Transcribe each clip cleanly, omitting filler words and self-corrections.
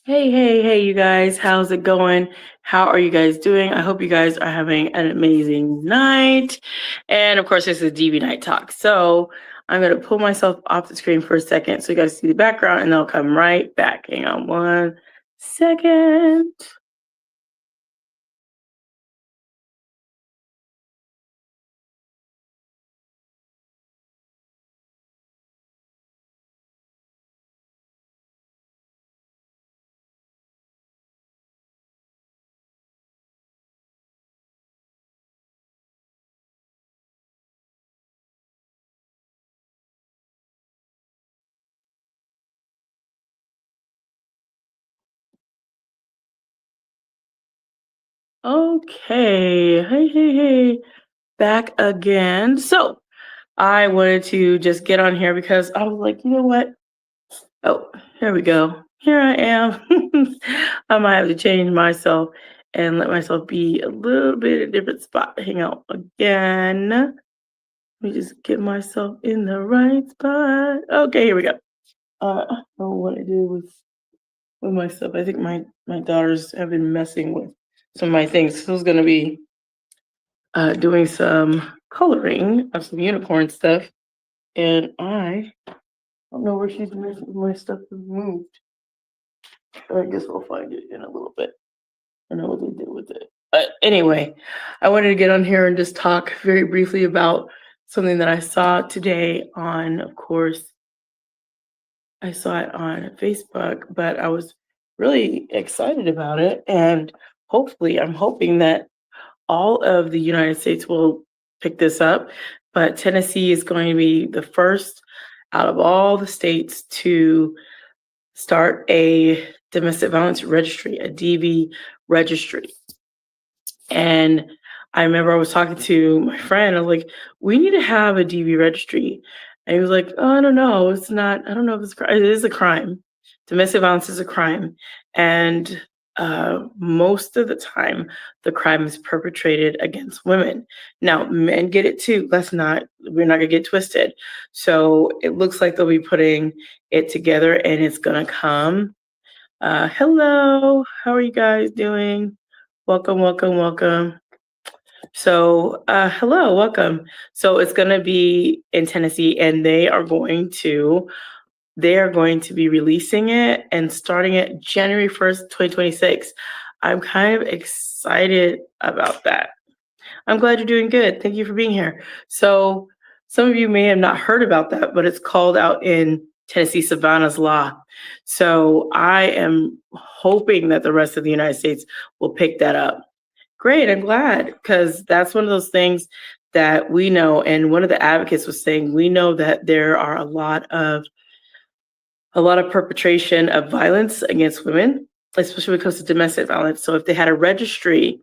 Hey, you guys. How's it going? How are you guys doing? I hope you guys are having an amazing night. And of course, this is DV Night Talk. So I'm going to pull myself off the screen for a second so you guys see the background and I'll come right back. Hang on 1 second. Okay. Hey. Back again. So I wanted to just get on here because I was like, you know what? Oh, here we go. Here I am. I might have to change myself and let myself be a little bit a different spot. Hang out again. Let me just get myself in the right spot. Okay, here we go. I don't know what I do with myself. I think my daughters have been messing with some of my things. So I was gonna be doing some coloring of some unicorn stuff, and I don't know where she's moved. My stuff is moved. I guess we'll find it in a little bit. I know what they did with it. But anyway, I wanted to get on here and just talk very briefly about something that I saw today on, of course, I saw it on Facebook, but I was really excited about it. And hopefully, I'm hoping that all of the United States will pick this up. But Tennessee is going to be the first out of all the states to start a domestic violence registry, a DV registry. And I remember I was talking to my friend. I was like, we need to have a DV registry. And he was like, oh, I don't know. It's not, I don't know if it's a crime. It is a crime. Domestic violence is a crime. And most of the time, the crime is perpetrated against women. Now, men get it too. We're not going to get twisted. So it looks like they'll be putting it together and it's going to come. Hello. How are you guys doing? Welcome. So, hello, welcome. So it's going to be in Tennessee, and they are going to be releasing it and starting it January 1st, 2026. I'm kind of excited about that. I'm glad you're doing good. Thank you for being here. So some of you may have not heard about that, but it's called out in Tennessee Savannah's law. So I am hoping that the rest of the United States will pick that up. Great, I'm glad, because that's one of those things that we know, and one of the advocates was saying, we know that there are a lot of perpetration of violence against women, especially when it comes to domestic violence. So if they had a registry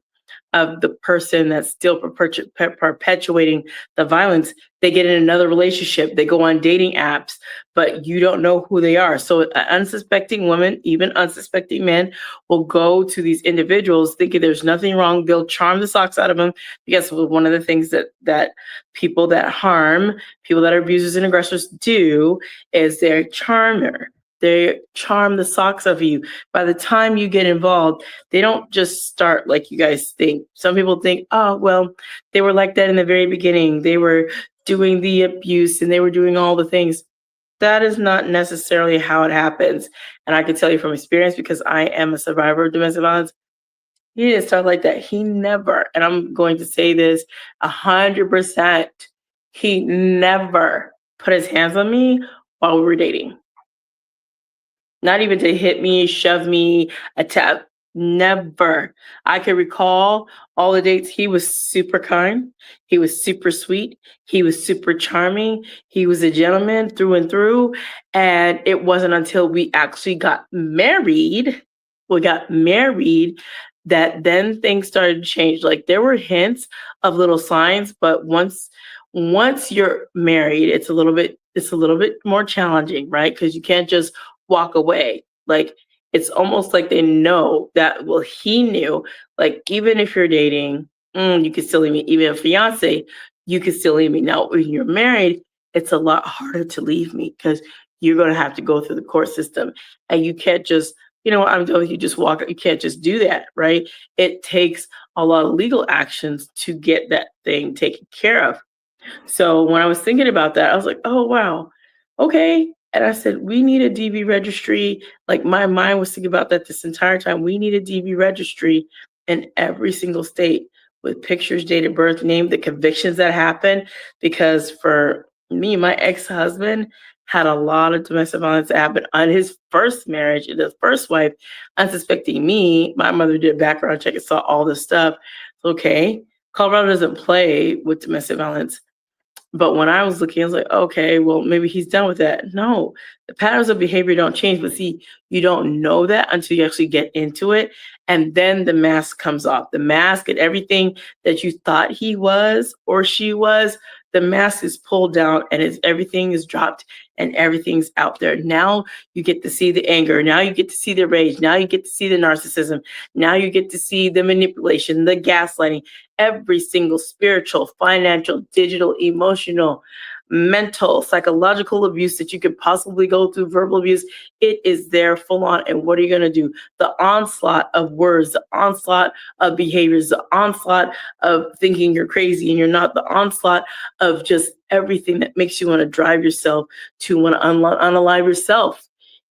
of the person that's still perpetuating the violence, they get in another relationship, they go on dating apps, but you don't know who they are. So an unsuspecting woman, even unsuspecting men, will go to these individuals thinking there's nothing wrong. They'll charm the socks out of them, because one of the things that people that harm, people that are abusers and aggressors do is they're charmer. They charm the socks of you. By the time you get involved, they don't just start like you guys think. Some people think, oh, well, they were like that in the very beginning. They were doing the abuse and they were doing all the things. That is not necessarily how it happens. And I can tell you from experience, because I am a survivor of domestic violence, he didn't start like that. He never, and I'm going to say this 100%, he never put his hands on me while we were dating. Not even to hit me, shove me, attack. Never. I can recall all the dates. He was super kind. He was super sweet. He was super charming. He was a gentleman through and through. And it wasn't until we actually got married, that then things started to change. Like, there were hints of little signs, but once you're married, it's a little bit more challenging, right? Because you can't just walk away. Like, it's almost like they know that, well, he knew, like, even if you're dating, you can still leave me. Even a fiance, you can still leave me. Now, when you're married, it's a lot harder to leave me, because you're going to have to go through the court system, and you can't just, you know what, I'm done with you, just walk. You can't just do that, right? It takes a lot of legal actions to get that thing taken care of. So when I was thinking about that, I was like, oh, wow. Okay. And I said, we need a DV registry. Like my mind was thinking about that this entire time. We need a DV registry in every single state with pictures, date of birth, name, the convictions that happened. Because for me, my ex-husband had a lot of domestic violence that happened on his first marriage and his first wife, unsuspecting me. My mother did a background check and saw all this stuff. Okay. Colorado doesn't play with domestic violence. But when I was looking, I was like, okay, well, maybe he's done with that. No, the patterns of behavior don't change. But see, you don't know that until you actually get into it. And then the mask comes off. The mask and everything that you thought he was or she was, the mask is pulled down and everything is dropped and everything's out there. Now you get to see the anger. Now you get to see the rage. Now you get to see the narcissism. Now you get to see the manipulation, the gaslighting, every single spiritual, financial, digital, emotional, mental, psychological abuse that you could possibly go through, verbal abuse. It is there full on. And what are you going to do? The onslaught of words, the onslaught of behaviors, the onslaught of thinking you're crazy and you're not, the onslaught of just everything that makes you want to drive yourself to want to unalive yourself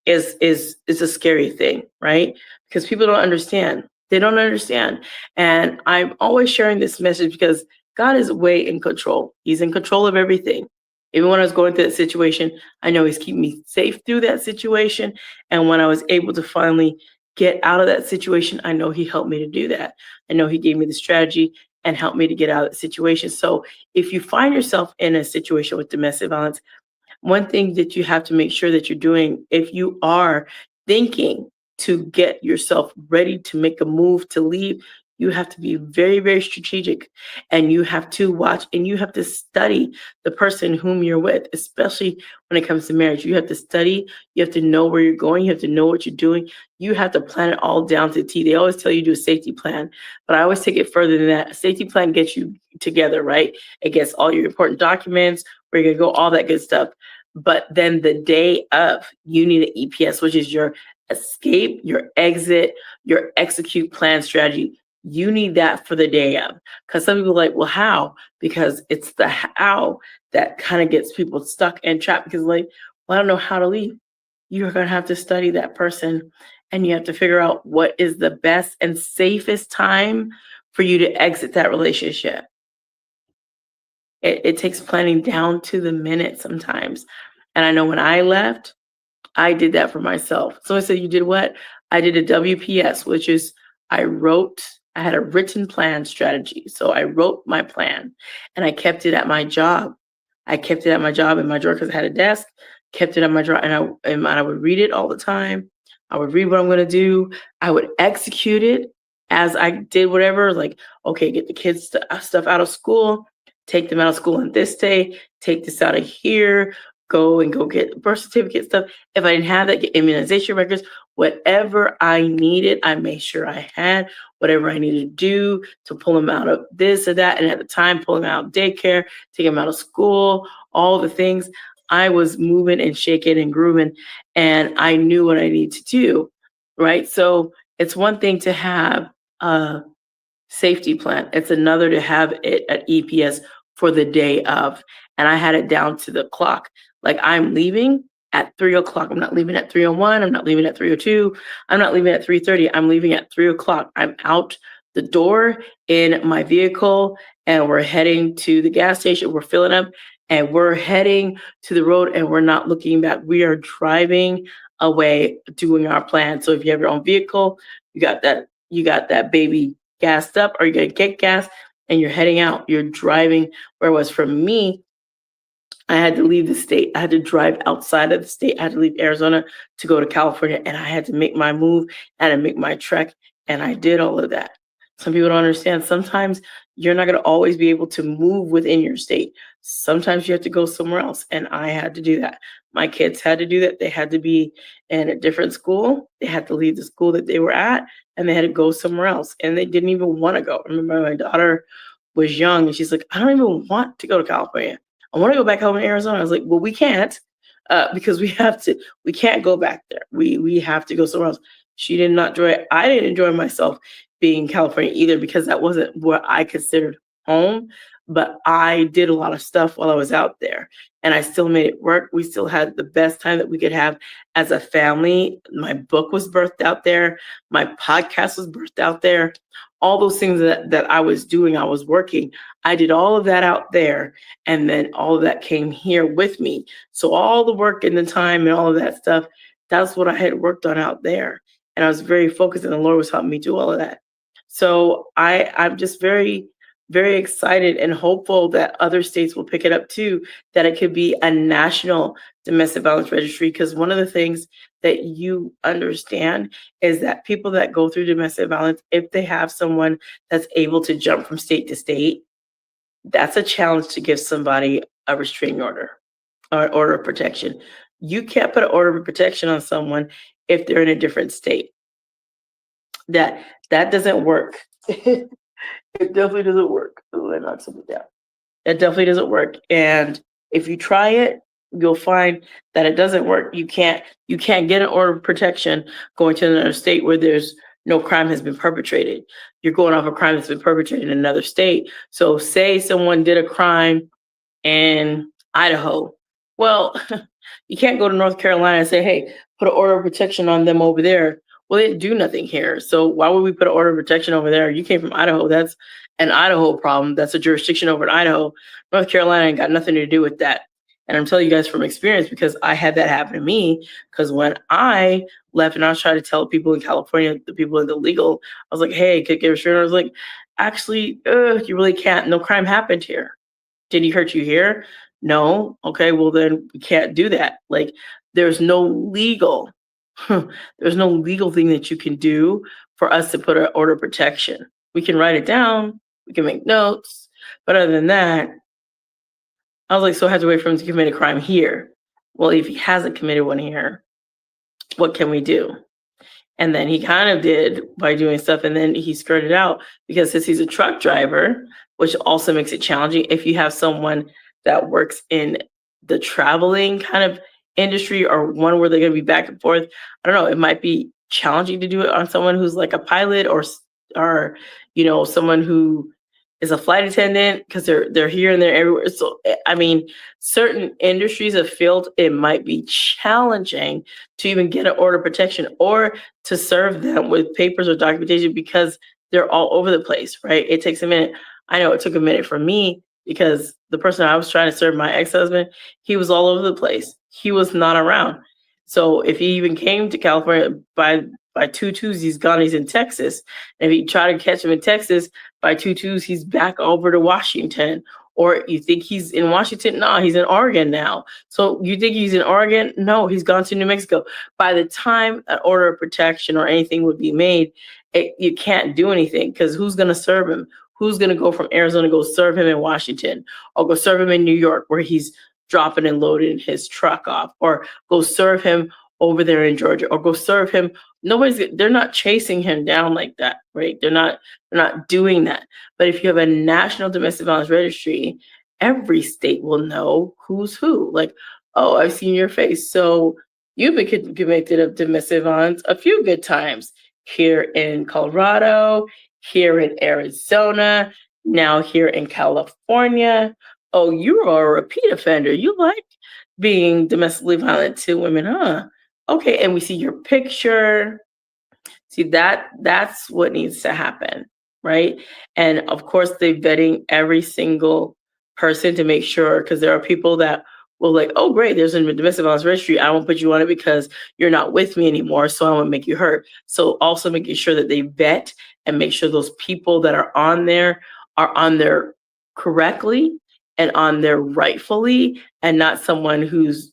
is a scary thing, right? Because people don't understand. They don't understand. And I'm always sharing this message because God is way in control. He's in control of everything. Even when I was going through that situation, I know he's keeping me safe through that situation. And when I was able to finally get out of that situation, I know he helped me to do that. I know he gave me the strategy and helped me to get out of the situation. So if you find yourself in a situation with domestic violence, one thing that you have to make sure that you're doing, if you are thinking to get yourself ready to make a move to leave, you have to be very, very strategic, and you have to watch and you have to study the person whom you're with, especially when it comes to marriage. You have to study, you have to know where you're going, you have to know what you're doing. You have to plan it all down to the T. They always tell you to do a safety plan, but I always take it further than that. A safety plan gets you together, right? It gets all your important documents, where you're gonna go, all that good stuff. But then the day of, you need an EPS, which is your escape, your exit, your execute plan strategy. You need that for the day of. Because some people are like, well, how? Because it's the how that kind of gets people stuck and trapped, because like, well, I don't know how to leave. You're going to have to study that person, and you have to figure out what is the best and safest time for you to exit that relationship. It takes planning down to the minute sometimes. And I know when I left, I did that for myself. So I said, you did what? I did a WPS, which is I had a written plan strategy. So I wrote my plan and I kept it at my job. I kept it at my job in my drawer because I had a desk, kept it at my drawer, and I would read it all the time. I would read what I'm going to do. I would execute it as I did whatever, like, okay, get the kids stuff out of school, take them out of school on this day, take this out of here, go get birth certificate stuff. If I didn't have that, get immunization records, whatever I needed, I made sure I had whatever I needed to do to pull them out of this or that. And at the time, pulling them out of daycare, taking them out of school, all the things. I was moving and shaking and grooving, and I knew what I needed to do, right? So it's one thing to have a safety plan. It's another to have it at EPS for the day of. And I had it down to the clock. Like, I'm leaving at 3:00. I'm not leaving at 3:01. I'm not leaving at 3:02. I'm not leaving at 3:30. I'm leaving at 3:00. I'm out the door in my vehicle, and we're heading to the gas station. We're filling up, and we're heading to the road, and we're not looking back. We are driving away, doing our plan. So if you have your own vehicle, you got that baby gassed up, or you're gonna get gas and you're heading out. You're driving. Where it was for me, I had to leave the state. I had to drive outside of the state. I had to leave Arizona to go to California, and I had to make my move. I had to make my trek, and I did all of that. Some people don't understand. Sometimes you're not going to always be able to move within your state. Sometimes you have to go somewhere else, and I had to do that. My kids had to do that. They had to be in a different school. They had to leave the school that they were at, and they had to go somewhere else, and they didn't even want to go. I remember my daughter was young, and she's like, I don't even want to go to California. I want to go back home in Arizona. I was like, well, we can't, because we can't go back there. We have to go somewhere else. She did not enjoy it. I didn't enjoy myself being in California either because that wasn't what I considered home. But I did a lot of stuff while I was out there and I still made it work. We still had the best time that we could have as a family. My book was birthed out there. My podcast was birthed out there. All those things that I was doing, I was working. I did all of that out there. And then all of that came here with me. So all the work and the time and all of that stuff, that's what I had worked on out there. And I was very focused and the Lord was helping me do all of that. So I'm just very, very excited and hopeful that other states will pick it up too, that it could be a national domestic violence registry. Because one of the things that you understand is that people that go through domestic violence, if they have someone that's able to jump from state to state, that's a challenge to give somebody a restraining order or an order of protection. You can't put an order of protection on someone if they're in a different state. That doesn't work. It definitely doesn't work. Ooh, I knocked something down. It definitely doesn't work. And if you try it, you'll find that it doesn't work. You can't get an order of protection going to another state where there's no crime has been perpetrated. You're going off a crime that's been perpetrated in another state. So say someone did a crime in Idaho. Well, you can't go to North Carolina and say, hey, put an order of protection on them over there. Well, they didn't do nothing here. So why would we put an order of protection over there? You came from Idaho. That's an Idaho problem. That's a jurisdiction over in Idaho. North Carolina ain't got nothing to do with that. And I'm telling you guys from experience because I had that happen to me. Because when I left and I was trying to tell people in California, the people in the legal, I was like, hey, could get restrained. I was like, actually, you really can't. No crime happened here. Did he hurt you here? No. Okay, well then we can't do that. Like there's no legal thing that you can do for us to put an order of protection. We can write it down, we can make notes, but other than that, I was like, so I have to wait for him to commit a crime here. Well, if he hasn't committed one here, what can we do? And then he kind of did by doing stuff, and then he skirted out because since he's a truck driver, which also makes it challenging if you have someone that works in the traveling kind of industry or one where they're going to be back and forth. I don't know. It might be challenging to do it on someone who's like a pilot or someone who is a flight attendant because they're here and they're everywhere. So, I mean, certain industries of field, it might be challenging to even get an order of protection or to serve them with papers or documentation because they're all over the place, right? It takes a minute. I know it took a minute for me because the person I was trying to serve, my ex-husband, he was all over the place. He was not around. So if he even came to California by 2/2, he's gone. He's in Texas. And if you try to catch him in Texas by 2/2, he's back over to Washington. Or you think he's in Washington? No, he's in Oregon now. So you think he's in Oregon? No, he's gone to New Mexico. By the time an order of protection or anything would be made, you can't do anything because who's going to serve him? Who's going to go from Arizona, go serve him in Washington or go serve him in New York where he's dropping and loading his truck off, or go serve him over there in Georgia, or go serve him. They're not chasing him down like that, right? They're not doing that. But if you have a national domestic violence registry, every state will know who's who. Like, oh, I've seen your face. So you've been convicted of domestic violence a few good times here in Colorado, here in Arizona, now here in California. Oh, you're a repeat offender. You like being domestically violent to women, huh? Okay, and we see your picture. See, that's what needs to happen, right? And of course, they're vetting every single person to make sure, because there are people that will like, oh, great, there's a domestic violence registry. I won't put you on it because you're not with me anymore, so I won't make you hurt. So also making sure that they vet and make sure those people that are on there correctly and on there rightfully, and not someone who's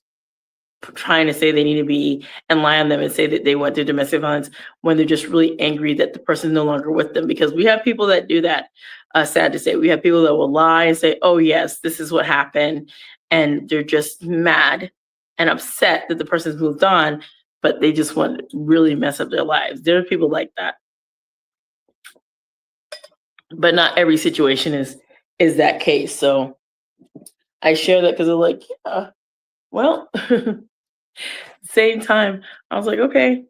trying to say they need to be and lie on them and say that they went through domestic violence when they're just really angry that the person's no longer with them. Because we have people that do that. Sad to say, we have people that will lie and say, oh yes, this is what happened. And they're just mad and upset that the person's moved on, but they just want to really mess up their lives. There are people like that. But not every situation is that case. So I share that because they're like, yeah, well, same time, I was like, okay,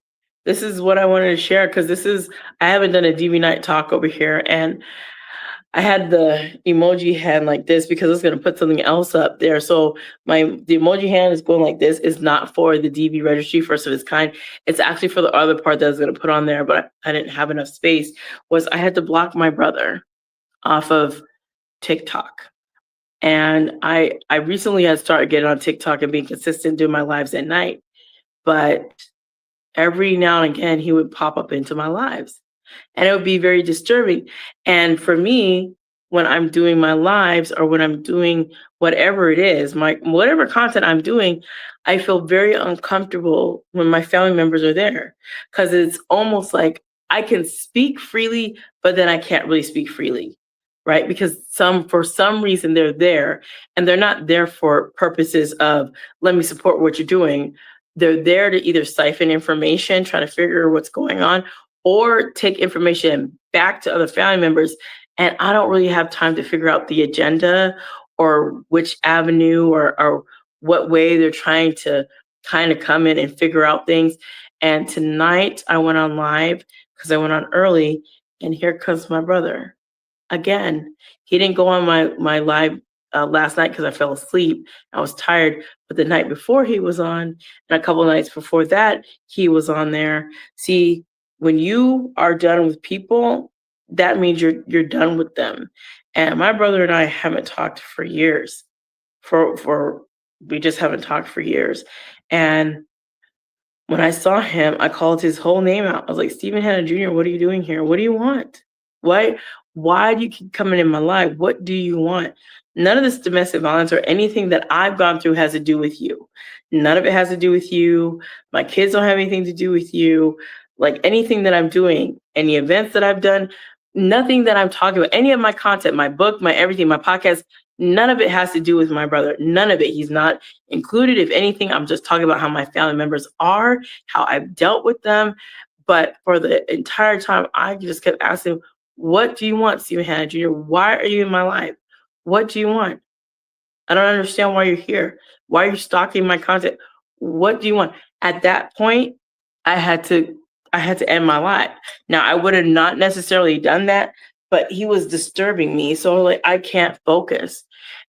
this is what I wanted to share because I haven't done a DV Night Talk over here, and I had the emoji hand like this because I was going to put something else up there. So the emoji hand is going like this is not for the DV registry, first of its kind. It's actually for the other part that I was going to put on there, but I didn't have enough space. Was I had to block my brother off of TikTok. And I recently had started getting on TikTok and being consistent doing my lives at night. But every now and again, he would pop up into my lives. And it would be very disturbing. And for me, when I'm doing my lives or when I'm doing whatever it is, whatever content I'm doing, I feel very uncomfortable when my family members are there because it's almost like I can speak freely, but then I can't really speak freely, right? Because for some reason they're there and they're not there for purposes of let me support what you're doing. They're there to either siphon information, try to figure what's going on, or take information back to other family members. And I don't really have time to figure out the agenda or which avenue or what way they're trying to kind of come in and figure out things. And tonight I went on live because I went on early, and here comes my brother again. He didn't go on my live last night because I fell asleep. I was tired. But the night before he was on, and a couple of nights before that, he was on there. See, when you are done with people, that means you're done with them. And my brother and I haven't talked for years. We just haven't talked for years. And when I saw him, I called his whole name out. I was like, Stephen Hanna Jr., what are you doing here? What do you want? Why do you keep coming in my life? What do you want? None of this domestic violence or anything that I've gone through has to do with you. None of it has to do with you. My kids don't have anything to do with you. Like anything that I'm doing, any events that I've done, nothing that I'm talking about, any of my content, my book, my everything, my podcast, none of it has to do with my brother. None of it. He's not included. If anything, I'm just talking about how my family members are, how I've dealt with them. But for the entire time, I just kept asking, what do you want, Stephen Hanna Jr.? Why are you in my life? What do you want? I don't understand why you're here. Why are you stalking my content? What do you want? At that point, I had to end my life. Now, I would have not necessarily done that, but he was disturbing me. So like, I can't focus.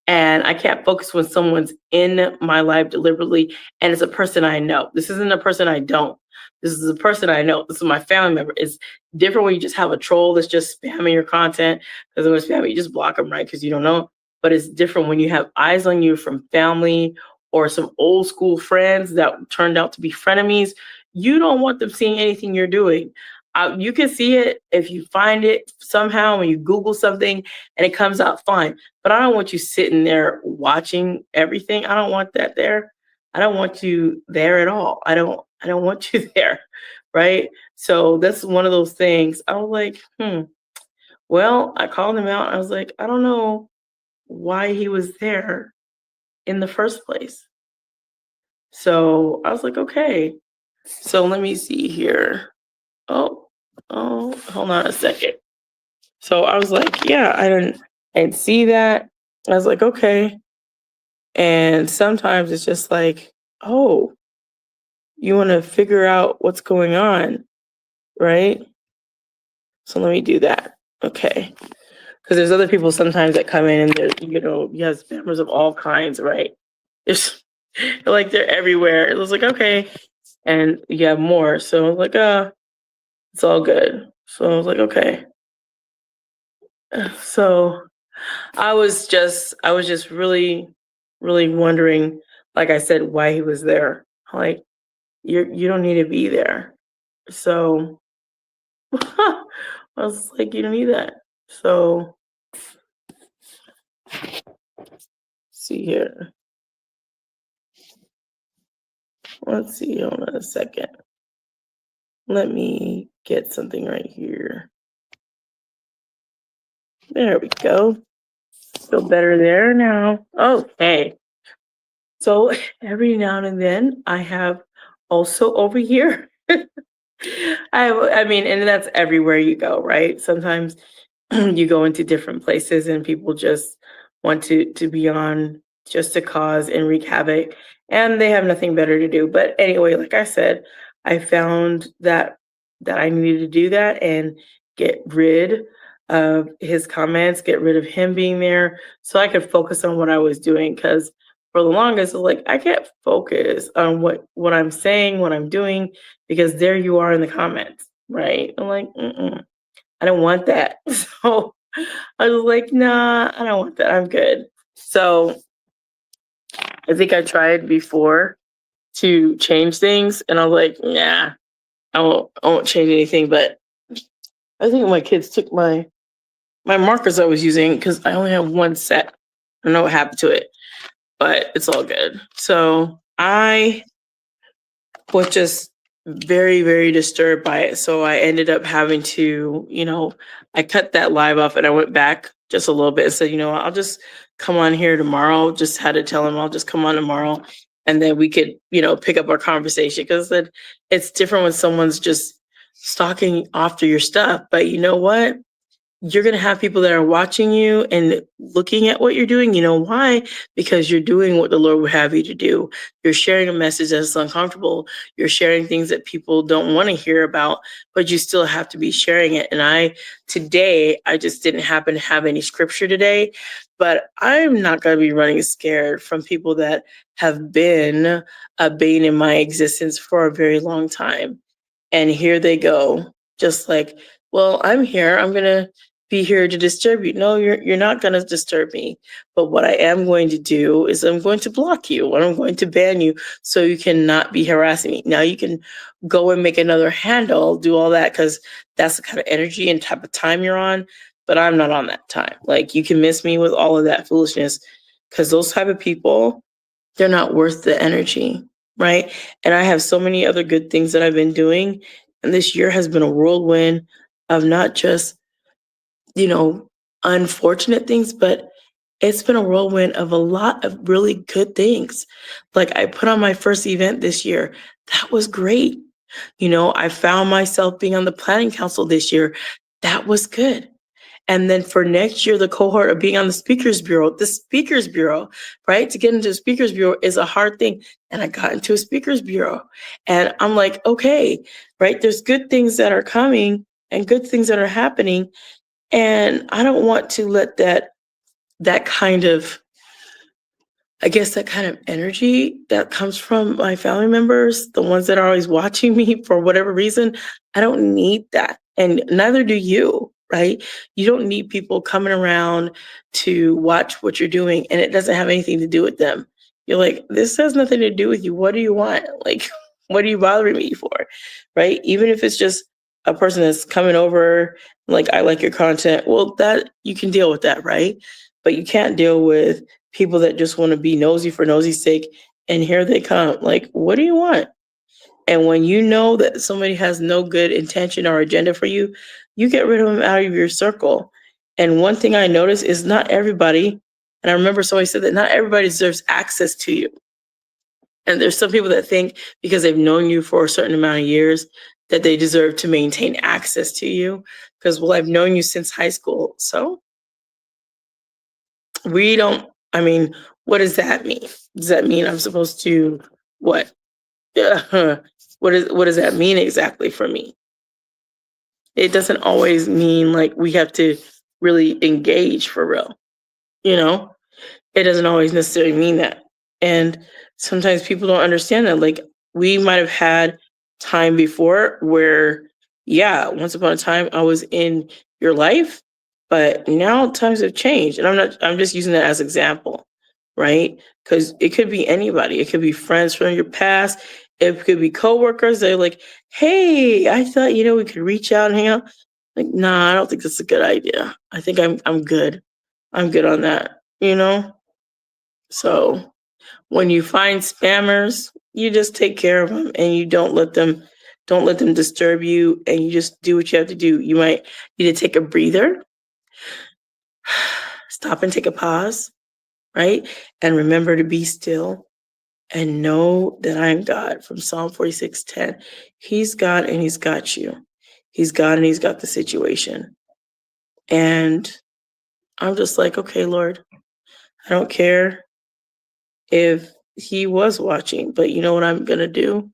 And I can't focus when someone's in my life deliberately. And it's a person I know. This isn't a person I don't. This is a person I know. This is my family member. It's different when you just have a troll that's just spamming your content. Because when it's spamming, you just block them, right? Because you don't know. But it's different when you have eyes on you from family or some old school friends that turned out to be frenemies. You don't want them seeing anything you're doing. You can see it if you find it somehow when you Google something and it comes out fine. But I don't want you sitting there watching everything. I don't want that there. I don't want you there at all. I don't want you there, right? So that's one of those things. I was like, Well, I called him out. I was like, I don't know why he was there in the first place. So I was like, okay. So let me see here. Oh, hold on a second. So I was like, yeah, I didn't see that. I was like, okay. And sometimes it's just like, oh, you want to figure out what's going on, right? So let me do that. Okay. Because there's other people sometimes that come in and they're, you have members of all kinds, right? They're everywhere. It was like, okay. And you have more. So I was like, it's all good. So I was like, okay. So I was just really, really wondering, like I said, why he was there. Like, you don't need to be there. So I was like, you don't need that. So see here. Let's see, hold on a second. Let me get something right here. There we go. Feel better there now. Okay. So every now and then I have also over here. I mean, and that's everywhere you go, right? Sometimes you go into different places and people just want to be on just to cause and wreak havoc, and they have nothing better to do. But anyway, like I said, I found that I needed to do that and get rid of his comments, get rid of him being there so I could focus on what I was doing. Because for the longest, I was like, I can't focus on what I'm saying, what I'm doing, because there you are in the comments, right? I'm like, I don't want that. So I was like, nah, I don't want that. I'm good. So I think I tried before to change things, and I was like, nah, I won't change anything. But I think my kids took my markers I was using because I only have one set. I don't know what happened to it, but it's all good. So I was just very, very disturbed by it. So I ended up having to, I cut that live off and I went back just a little bit and said, I'll just come on here tomorrow. Just had to tell him I'll just come on tomorrow and then we could, pick up our conversation because it's different when someone's just stalking after your stuff. But you know what? You're going to have people that are watching you and looking at what you're doing. You know why? Because you're doing what the Lord would have you to do. You're sharing a message that's uncomfortable. You're sharing things that people don't want to hear about, but you still have to be sharing it. And today, I just didn't happen to have any scripture today, but I'm not going to be running scared from people that have been a bane in my existence for a very long time. And here they go, just like, well, I'm here. I'm going to be here to disturb you. No, you're not going to disturb me. But what I am going to do is I'm going to block you or I'm going to ban you so you cannot be harassing me. Now you can go and make another handle, do all that because that's the kind of energy and type of time you're on. But I'm not on that time. Like you can miss me with all of that foolishness because those type of people, they're not worth the energy, right? And I have so many other good things that I've been doing. And this year has been a whirlwind of not just unfortunate things, but it's been a whirlwind of a lot of really good things. Like I put on my first event this year. That was great. I found myself being on the planning council this year. That was good. And then for next year, the cohort of being on the speakers bureau, right? To get into the speakers bureau is a hard thing. And I got into a speakers bureau and I'm like, okay, right? There's good things that are coming and good things that are happening. And I don't want to let that kind of, that kind of energy that comes from my family members, the ones that are always watching me for whatever reason, I don't need that. And neither do you, right? You don't need people coming around to watch what you're doing and it doesn't have anything to do with them. You're like, this has nothing to do with you. What do you want? Like, what are you bothering me for? Right? Even if it's just a person that's coming over, like, I like your content. Well, that you can deal with that, right? But you can't deal with people that just want to be nosy for nosy's sake. And here they come. Like, what do you want? And when you know that somebody has no good intention or agenda for you, you get rid of them out of your circle. And one thing I noticed is not everybody, and I remember somebody said that not everybody deserves access to you. And there's some people that think because they've known you for a certain amount of years that they deserve to maintain access to you. Because, well, I've known you since high school. So we don't, what does that mean? Does that mean I'm supposed to, what? What does that mean exactly for me? It doesn't always mean like we have to really engage for real. It doesn't always necessarily mean that. And sometimes people don't understand that. Like we might have had time before where, yeah, once upon a time I was in your life, but now times have changed. And I'm just using that as an example, right? Because it could be anybody. It could be friends from your past. It could be coworkers. They're like, hey, I thought, we could reach out and hang out. Like, nah, I don't think that's a good idea. I think I'm good. I'm good on that, So when you find spammers, you just take care of them and you don't let them disturb you and you just do what you have to do. You might need to take a breather, stop and take a pause, right? And remember to be still and know that I am God from Psalm 46:10. He's God and he's got you. He's God and he's got the situation. And I'm just like, okay, Lord, I don't care if he was watching, but you know what I'm going to do?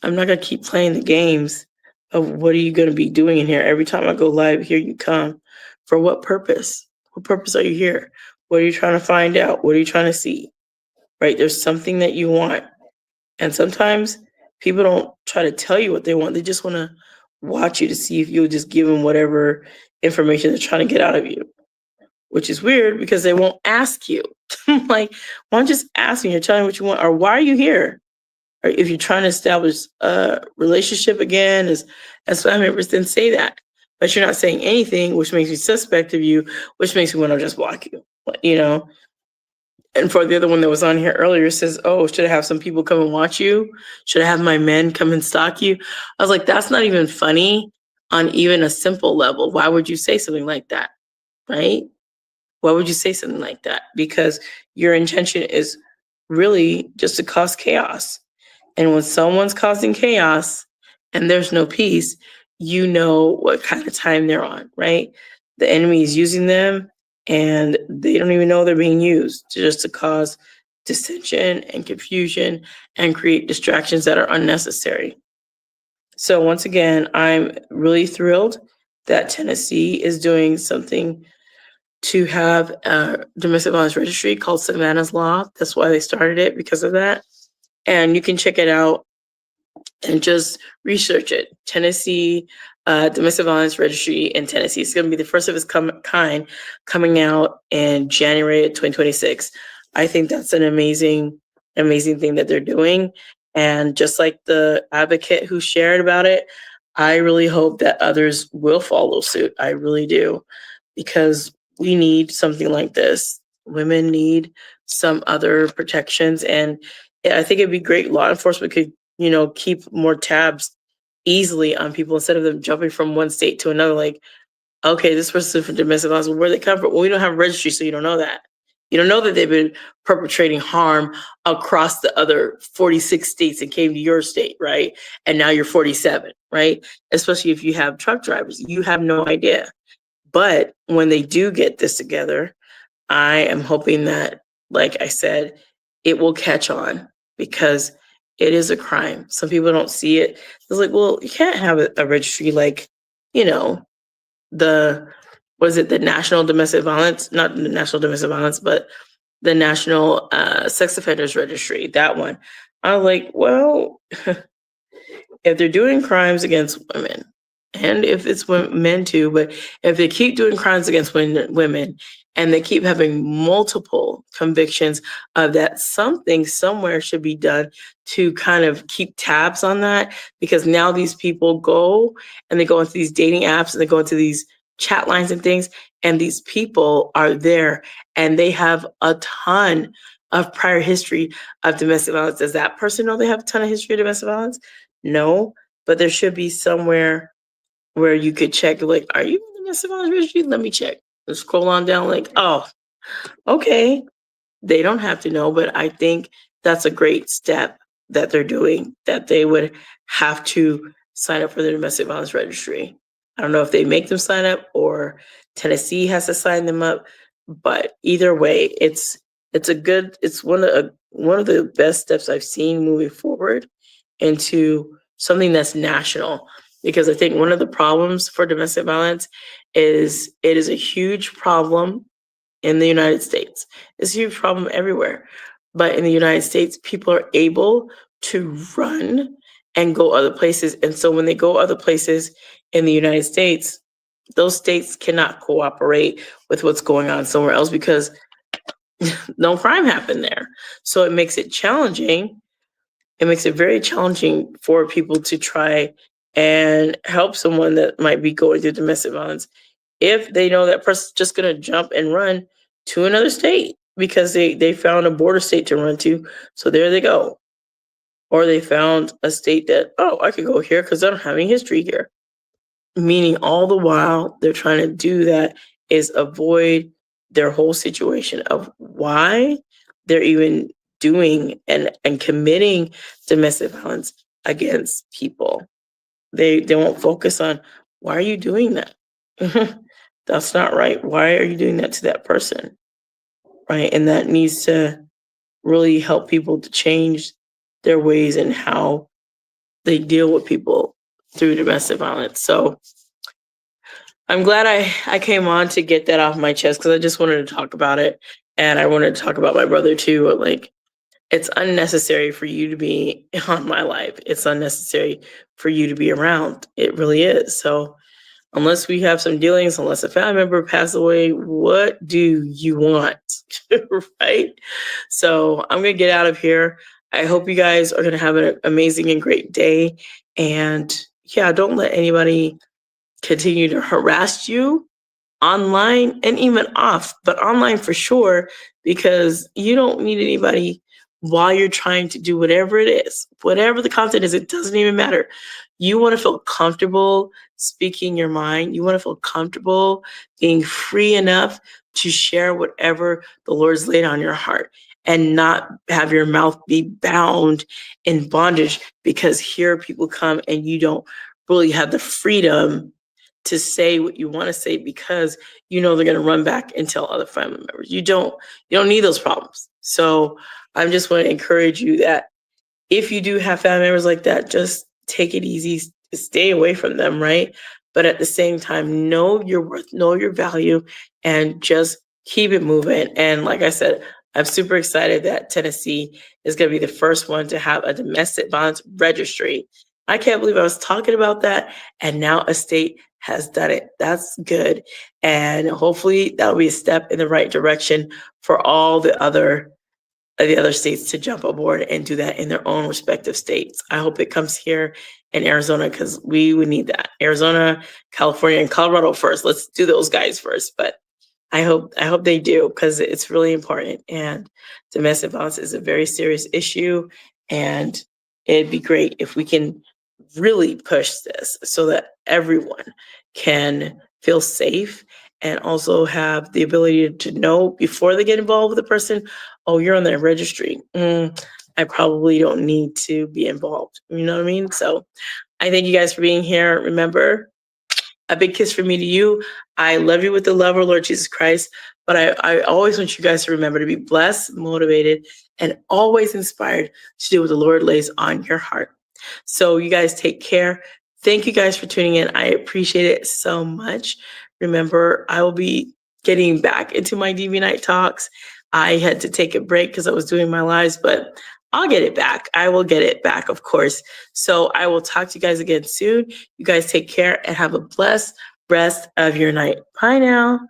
I'm not going to keep playing the games of what are you going to be doing in here. Every time I go live, here you come. For what purpose? What purpose are you here? What are you trying to find out? What are you trying to see? Right? There's something that you want. And sometimes people don't try to tell you what they want. They just want to watch you to see if you'll just give them whatever information they're trying to get out of you, which is weird because they won't ask you. Like, why don't you just ask me? You're telling me what you want, or why are you here? Or if you're trying to establish a relationship again, as family members, then say that. But you're not saying anything, which makes me suspect of you, which makes me want to just block you. You know. And for the other one that was on here earlier, it says, "Oh, should I have some people come and watch you? Should I have my men come and stalk you?" I was like, "That's not even funny on even a simple level. Why would you say something like that, right? Why would you say something like that? Because your intention is really just to cause chaos. And when someone's causing chaos and there's no peace, you know what kind of time they're on, right? The enemy is using them and they don't even know they're being used just to cause dissension and confusion and create distractions that are unnecessary. So once again, I'm really thrilled that Tennessee is doing something to have a domestic violence registry called Savannah's Law. That's why they started it, because of that. And you can check it out and just research it. Tennessee Domestic Violence Registry in Tennessee. It's going to be the first of its kind coming out in January of 2026. I think that's an amazing thing that they're doing. And just like the advocate who shared about it, I really hope that others will follow suit. I really do, because we need something like this. Women need some other protections. And I think it'd be great. Law enforcement could, keep more tabs easily on people instead of them jumping from one state to another. Like, okay, this person's for domestic violence. Where they come from? Well, we don't have a registry, so you don't know that. You don't know that they've been perpetrating harm across the other 46 states and came to your state, right? And now you're 47, right? Especially if you have truck drivers, you have no idea. But when they do get this together, I am hoping that, like I said, it will catch on, because it is a crime. Some people don't see it. It's like, well, you can't have a registry like, the National Domestic Violence, not the National Domestic Violence, but the National Sex Offenders Registry, that one. I was like, well, if they're doing crimes against women, and if it's men too, but if they keep doing crimes against women and they keep having multiple convictions of that, something somewhere should be done to kind of keep tabs on that, because now these people go and they go into these dating apps and they go into these chat lines and things, and these people are there and they have a ton of prior history of domestic violence. Does that person know they have a ton of history of domestic violence? No, but there should be somewhere where you could check, like, are you in the domestic violence registry? Let me check. And scroll on down, like, oh, okay. They don't have to know, but I think that's a great step that they're doing, that they would have to sign up for the domestic violence registry. I don't know if they make them sign up or Tennessee has to sign them up, but either way, it's one of the best steps I've seen moving forward into something that's national. Because I think one of the problems for domestic violence is it is a huge problem in the United States. It's a huge problem everywhere. But in the United States, people are able to run and go other places. And so when they go other places in the United States, those states cannot cooperate with what's going on somewhere else, because no crime happened there. So it makes it challenging. It makes it very challenging for people to try and help someone that might be going through domestic violence if they know that person's just going to jump and run to another state because they found a border state to run to. So there they go. Or they found a state that, oh, I could go here because I don't have any history here. Meaning all the while they're trying to do that is avoid their whole situation of why they're even doing and committing domestic violence against people. They won't focus on, why are you doing that? That's not right. Why are you doing that to that person? Right? And that needs to really help people to change their ways and how they deal with people through domestic violence. So I'm glad I came on to get that off my chest, because I just wanted to talk about it. And I wanted to talk about my brother too. Like, it's unnecessary for you to be on my life. It's unnecessary for you to be around. It really is. So unless we have some dealings, unless a family member passes away, what do you want? Right? So I'm going to get out of here. I hope you guys are going to have an amazing and great day. And yeah, don't let anybody continue to harass you online and even off, but online for sure, because you don't need anybody while you're trying to do whatever it is, whatever the content is. It doesn't even matter. You want to feel comfortable speaking your mind. You want to feel comfortable being free enough to share whatever the Lord's laid on your heart, and not have your mouth be bound in bondage because here people come and you don't really have the freedom to say what you want to say, because you know they're going to run back and tell other family members. You don't need those problems. So I just want to encourage you that if you do have family members like that, just take it easy, stay away from them, right? But at the same time, know your worth, know your value, and just keep it moving. And like I said, I'm super excited that Tennessee is going to be the first one to have a domestic violence registry. I can't believe I was talking about that, and now a state has done it. That's good. And hopefully that'll be a step in the right direction for all the other states to jump aboard and do that in their own respective states. I hope it comes here in Arizona, because we would need that. Arizona, California, and Colorado first. Let's do those guys first. But I hope they do, because it's really important. And domestic violence is a very serious issue. And it'd be great if we can really push this so that everyone can feel safe and also have the ability to know before they get involved with a person, oh, you're on the registry. I probably don't need to be involved. You know what I mean? So I thank you guys for being here. Remember, a big kiss from me to you. I love you with the love of Lord Jesus Christ. But I always want you guys to remember to be blessed, motivated, and always inspired to do what the Lord lays on your heart. So you guys take care. Thank you guys for tuning in. I appreciate it so much. Remember, I will be getting back into my DV Night Talks. I had to take a break because I was doing my lives, but I'll get it back. I will get it back, of course. So I will talk to you guys again soon. You guys take care and have a blessed rest of your night. Bye now.